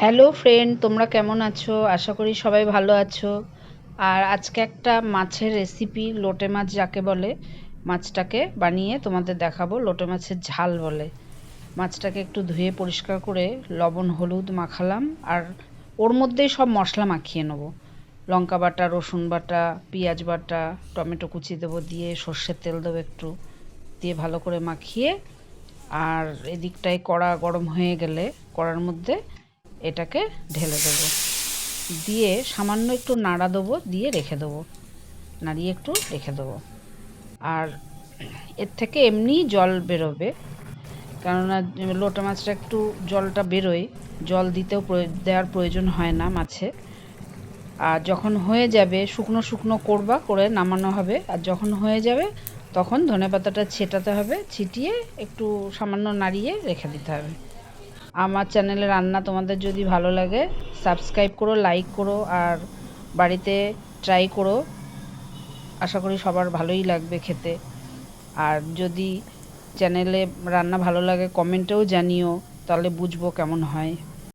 Hello friend, তোমরা কেমন আছো? আশা করি সবাই ভালো আছো। আর আজকে একটা মাছের রেসিপি, লোটে মাছ যাকে বলে, মাছটাকে বানিয়ে তোমাদের দেখাবো। লোটে মাছের ঝাল বলে। মাছটাকে একটু ধুয়ে পরিষ্কার করে লবণ হলুদ মাখালাম, আর ওর মধ্যেই সব মশলা মাখিয়ে নেবো। লঙ্কা বাটা, রসুন বাটা, পেঁয়াজ বাটা, টমেটো কুচি দেবো, দিয়ে সর্ষের তেল দেবো একটু, দিয়ে ভালো করে মাখিয়ে, আর এদিকটায় কড়া গরম হয়ে গেলে কড়ার মধ্যে এটাকে ঢেলে দেবো, দিয়ে সামান্য একটু নাড়া দেবো, দিয়ে রেখে দেবো, নাড়িয়ে একটু রেখে দেবো। আর এর থেকে এমনি জল বেরোবে, কেননা লোটা মাছটা একটু জলটা বেরোয়, জল দেওয়ার প্রয়োজন হয় না মাছে। আর যখন হয়ে যাবে, শুকনো শুকনো করবা, করে নামানো হবে। আর যখন হয়ে যাবে তখন ধনেপাতাটা ছেটাতে হবে, ছিটিয়ে একটু সামান্য নাড়িয়ে রেখে দিতে হবে। আমার চ্যানেলে রান্না তোমাদের যদি ভালো লাগে, সাবস্ক্রাইব করো, লাইক করো, আর বাড়িতে ট্রাই করো। আশা করি সবার ভালোই লাগবে খেতে। আর যদি চ্যানেলে রান্না ভালো লাগে, কমেন্টেও জানিও, তাহলে বুঝবো কেমন হয়।